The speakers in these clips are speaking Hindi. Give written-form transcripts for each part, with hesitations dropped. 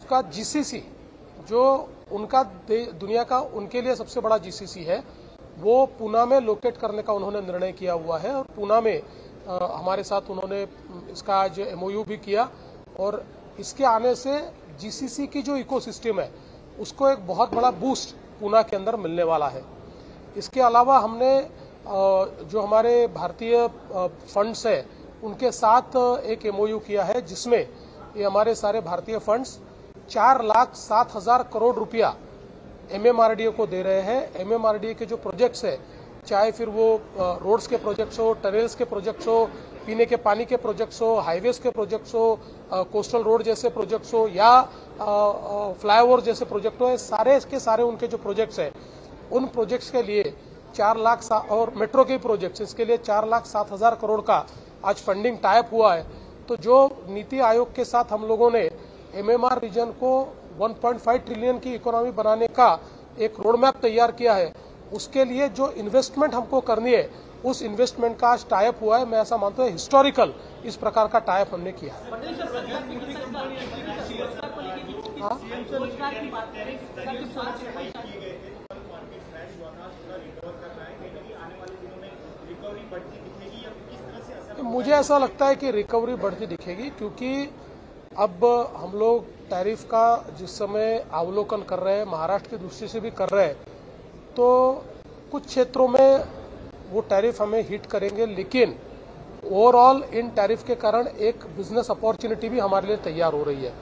का जीसीसी जो उनका दुनिया का उनके लिए सबसे बड़ा जीसीसी है, वो पूना में लोकेट करने का उन्होंने निर्णय किया हुआ है और पूना में हमारे साथ उन्होंने इसका आज एमओयू भी किया और इसके आने से जीसीसी की जो इकोसिस्टम है उसको एक बहुत बड़ा बूस्ट पूना के अंदर मिलने वाला है। इसके अलावा हमने जो हमारे भारतीय फंड्स है उनके साथ एक एमओयू किया है जिसमें ये हमारे सारे भारतीय फंड्स 4,07,000 करोड़ रुपया एमएमआरडीए को दे रहे हैं। एमएमआरडीए के जो प्रोजेक्ट्स है, चाहे फिर वो रोड्स के प्रोजेक्ट्स हो, टनल्स के प्रोजेक्ट्स हो, पीने के पानी के प्रोजेक्ट्स हो, हाईवेज के प्रोजेक्ट्स हो, कोस्टल रोड जैसे प्रोजेक्ट्स हो या फ्लाईओवर जैसे प्रोजेक्ट हो, सारे के सारे उनके जो प्रोजेक्ट्स है उन प्रोजेक्ट्स के लिए 4 लाख और मेट्रो के प्रोजेक्ट्स इसके लिए 4,07,000 करोड़ का आज फंडिंग टाइप हुआ है। तो जो नीति आयोग के साथ हम लोगों ने एमएमआर रीजन को 1.5 ट्रिलियन की इकोनॉमी बनाने का एक रोड मैप तैयार किया है, उसके लिए जो इन्वेस्टमेंट हमको करनी है उस इन्वेस्टमेंट का आज टाइप हुआ है। मैं ऐसा मानता हूं हिस्टोरिकल इस प्रकार का टाइप हमने किया है। मुझे ऐसा लगता है कि रिकवरी बढ़ती दिखेगी क्योंकि अब हम लोग टैरिफ का जिस समय अवलोकन कर रहे हैं, महाराष्ट्र की दृष्टि से भी कर रहे हैं, तो कुछ क्षेत्रों में वो टैरिफ हमें हिट करेंगे, लेकिन ओवरऑल इन टैरिफ के कारण एक बिजनेस अपॉर्चुनिटी भी हमारे लिए तैयार हो रही है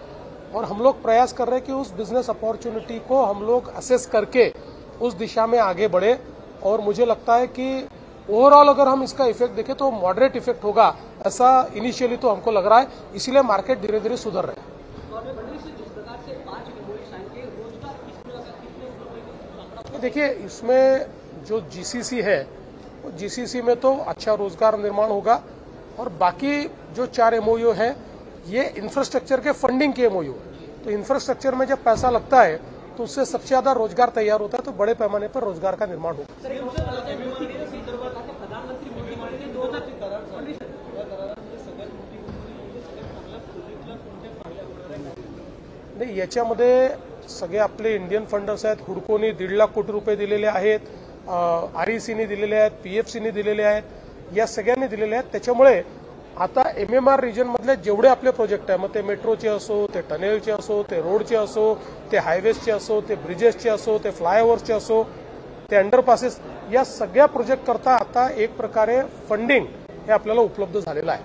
और हम लोग प्रयास कर रहे हैं कि उस बिजनेस अपॉर्चुनिटी को हम लोग असेस करके उस दिशा में आगे बढ़े। और मुझे लगता है कि ओवरऑल अगर हम इसका इफेक्ट देखें तो मॉडरेट इफेक्ट होगा, ऐसा इनिशियली तो हमको लग रहा है, इसीलिए मार्केट धीरे धीरे सुधर रहा है। देखिए, इसमें जो जीसीसी है वो जीसीसी में तो अच्छा रोजगार निर्माण होगा और बाकी जो 4 एमओयू है ये इंफ्रास्ट्रक्चर के फंडिंग के एमओयू है। तो इंफ्रास्ट्रक्चर में जब पैसा लगता है तो उससे सबसे ज्यादा रोजगार तैयार होता है, तो बड़े पैमाने पर रोजगार का निर्माण होगा। नाही, याच्यामध्ये सगळे आपले इंडियन फंडर्स आहेत। हुडकोनी 1.5 लाख कोटी रुपये दिलेले आहेत, आरईसीने दिलेले आहेत, पीएफसीने दिलेले आहेत, या सगळ्यांनी दिलेले आहेत। त्याच्यामुळे आता एमएमआर रिजन मधले जेवढे आपले प्रोजेक्ट आहे, मग ते मेट्रोचे असो, ते टनेलचे असो, ते रोडचे असो, ते हायवेजचे असो, ते ब्रिजेसचे असो, ते फ्लायओव्हरचे असो, ते अंडरपासेस, या सगळ्या प्रोजेक्ट करता आता एक प्रकारे फंडिंग हे आपल्याला उपलब्ध झालेलं आहे।